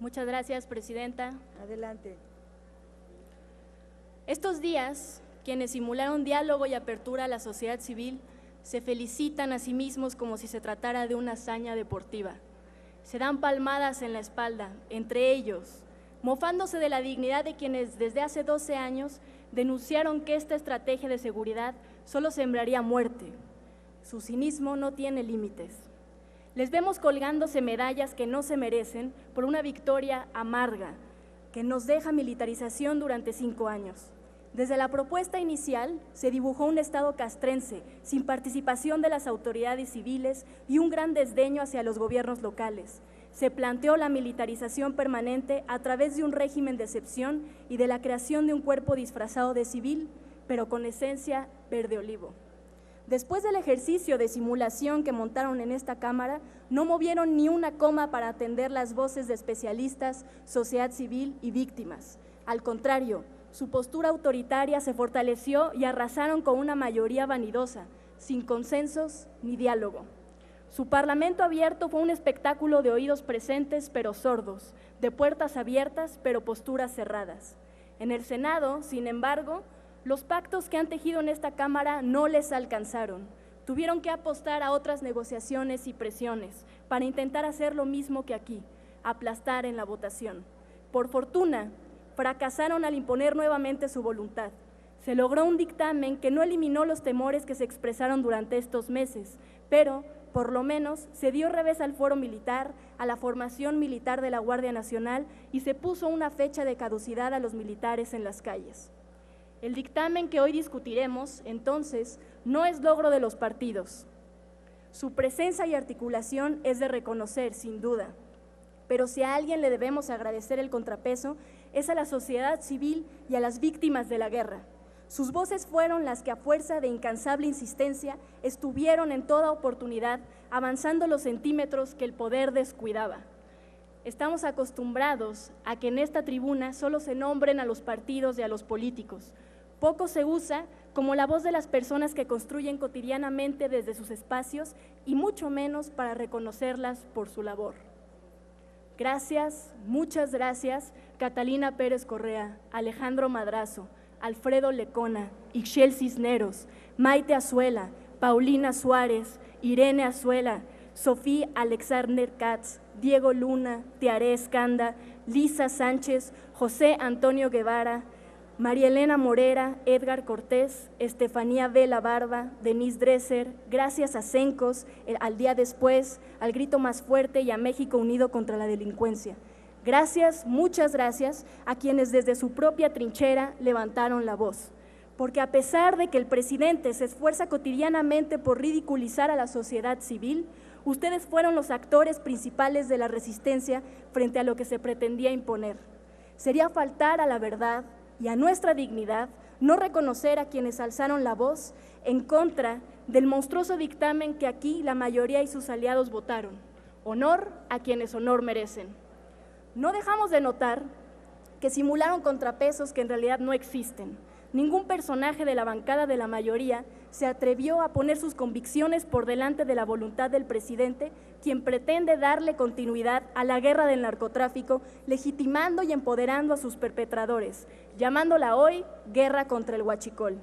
Muchas gracias, Presidenta. Adelante. Estos días, quienes simularon diálogo y apertura a la sociedad civil se felicitan a sí mismos como si se tratara de una hazaña deportiva. Se dan palmadas en la espalda, entre ellos, mofándose de la dignidad de quienes desde hace 12 años denunciaron que esta estrategia de seguridad solo sembraría muerte. Su cinismo no tiene límites. Les vemos colgándose medallas que no se merecen por una victoria amarga que nos deja militarización durante 5 años. Desde la propuesta inicial se dibujó un Estado castrense, sin participación de las autoridades civiles y un gran desdeño hacia los gobiernos locales. Se planteó la militarización permanente a través de un régimen de excepción y de la creación de un cuerpo disfrazado de civil, pero con esencia verde olivo. Después del ejercicio de simulación que montaron en esta Cámara, no movieron ni una coma para atender las voces de especialistas, sociedad civil y víctimas. Al contrario, su postura autoritaria se fortaleció y arrasaron con una mayoría vanidosa, sin consensos ni diálogo. Su Parlamento abierto fue un espectáculo de oídos presentes pero sordos, de puertas abiertas pero posturas cerradas. En el Senado, sin embargo, los pactos que han tejido en esta Cámara no les alcanzaron. Tuvieron que apostar a otras negociaciones y presiones para intentar hacer lo mismo que aquí, aplastar en la votación. Por fortuna, fracasaron al imponer nuevamente su voluntad. Se logró un dictamen que no eliminó los temores que se expresaron durante estos meses, pero, por lo menos, se dio revés al foro militar, a la formación militar de la Guardia Nacional y se puso una fecha de caducidad a los militares en las calles. El dictamen que hoy discutiremos, entonces, no es logro de los partidos. Su presencia y articulación es de reconocer, sin duda, pero si a alguien le debemos agradecer el contrapeso, es a la sociedad civil y a las víctimas de la guerra. Sus voces fueron las que a fuerza de incansable insistencia estuvieron en toda oportunidad avanzando los centímetros que el poder descuidaba. Estamos acostumbrados a que en esta tribuna solo se nombren a los partidos y a los políticos. Poco se usa como la voz de las personas que construyen cotidianamente desde sus espacios y mucho menos para reconocerlas por su labor. Gracias, muchas gracias, Catalina Pérez Correa, Alejandro Madrazo, Alfredo Lecona, Ixchel Cisneros, Maite Azuela, Paulina Suárez, Irene Azuela, Sofía Alexander Katz, Diego Luna, Tiaré Escanda, Lisa Sánchez, José Antonio Guevara, María Elena Morera, Edgar Cortés, Estefanía Vela Barba, Denise Dresser, gracias a Cencos, al día después, al Grito Más Fuerte y a México Unido contra la Delincuencia. Gracias, muchas gracias a quienes desde su propia trinchera levantaron la voz. Porque a pesar de que el presidente se esfuerza cotidianamente por ridiculizar a la sociedad civil, ustedes fueron los actores principales de la resistencia frente a lo que se pretendía imponer. Sería faltar a la verdad y a nuestra dignidad no reconocer a quienes alzaron la voz en contra del monstruoso dictamen que aquí la mayoría y sus aliados votaron. Honor a quienes honor merecen. No dejamos de notar que simularon contrapesos que en realidad no existen. Ningún personaje de la bancada de la mayoría se atrevió a poner sus convicciones por delante de la voluntad del presidente, quien pretende darle continuidad a la guerra del narcotráfico, legitimando y empoderando a sus perpetradores, llamándola hoy guerra contra el huachicol.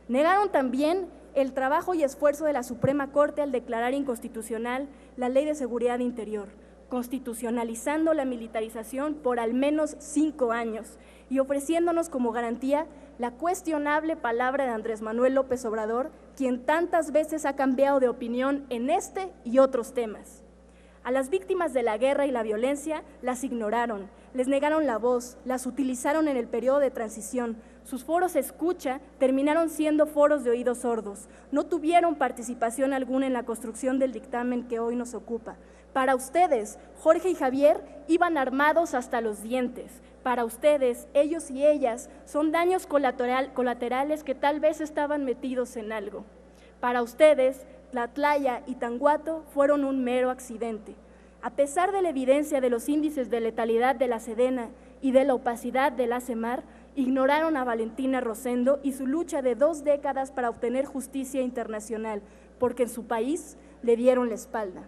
Negaron también el trabajo y esfuerzo de la Suprema Corte al declarar inconstitucional la Ley de Seguridad Interior, constitucionalizando la militarización por al menos 5 años y ofreciéndonos como garantía la cuestionable palabra de Andrés Manuel López Obrador, quien tantas veces ha cambiado de opinión en este y otros temas. A las víctimas de la guerra y la violencia las ignoraron, les negaron la voz, las utilizaron en el periodo de transición. Sus foros escucha terminaron siendo foros de oídos sordos. No tuvieron participación alguna en la construcción del dictamen que hoy nos ocupa. Para ustedes, Jorge y Javier iban armados hasta los dientes. Para ustedes, ellos y ellas son daños colaterales que tal vez estaban metidos en algo. Para ustedes, Tlatlaya y Tanguato fueron un mero accidente. A pesar de la evidencia de los índices de letalidad de la Sedena y de la opacidad de la CEMAR, ignoraron a Valentina Rosendo y su lucha de 2 décadas para obtener justicia internacional, porque en su país le dieron la espalda.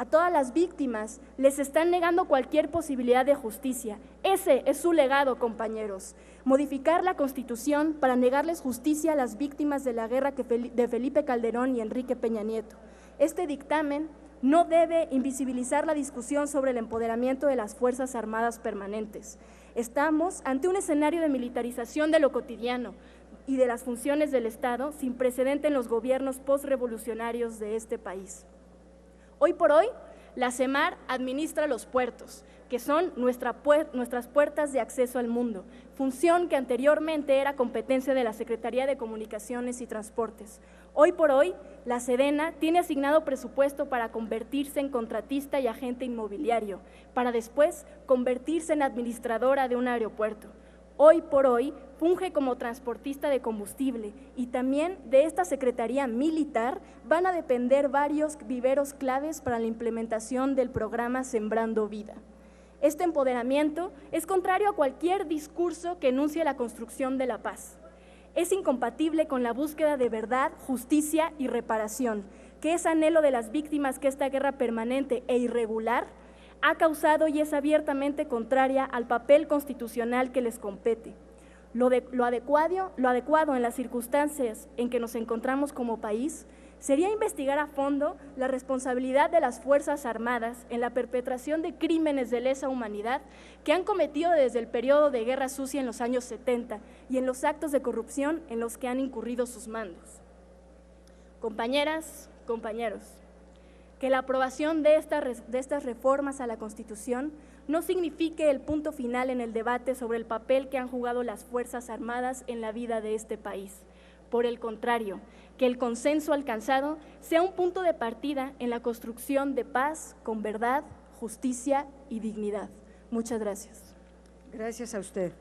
A todas las víctimas les están negando cualquier posibilidad de justicia. Ese es su legado, compañeros. Modificar la Constitución para negarles justicia a las víctimas de la guerra de Felipe Calderón y Enrique Peña Nieto. Este dictamen no debe invisibilizar la discusión sobre el empoderamiento de las Fuerzas Armadas permanentes. Estamos ante un escenario de militarización de lo cotidiano y de las funciones del Estado sin precedente en los gobiernos postrevolucionarios de este país. Hoy por hoy, la CEMAR administra los puertos, que son nuestras puertas de acceso al mundo, función que anteriormente era competencia de la Secretaría de Comunicaciones y Transportes. Hoy por hoy, la Sedena tiene asignado presupuesto para convertirse en contratista y agente inmobiliario, para después convertirse en administradora de un aeropuerto. Hoy por hoy, funge como transportista de combustible y también de esta Secretaría Militar van a depender varios viveros claves para la implementación del programa Sembrando Vida. Este empoderamiento es contrario a cualquier discurso que enuncie la construcción de la paz. Es incompatible con la búsqueda de verdad, justicia y reparación, que es anhelo de las víctimas que esta guerra permanente e irregular ha causado y es abiertamente contraria al papel constitucional que les compete. Lo adecuado en las circunstancias en que nos encontramos como país sería investigar a fondo la responsabilidad de las Fuerzas Armadas en la perpetración de crímenes de lesa humanidad que han cometido desde el periodo de Guerra Sucia en los años 70 y en los actos de corrupción en los que han incurrido sus mandos. Compañeras, compañeros, que la aprobación de estas reformas a la Constitución no signifique el punto final en el debate sobre el papel que han jugado las Fuerzas Armadas en la vida de este país. Por el contrario, que el consenso alcanzado sea un punto de partida en la construcción de paz con verdad, justicia y dignidad. Muchas gracias. Gracias a usted.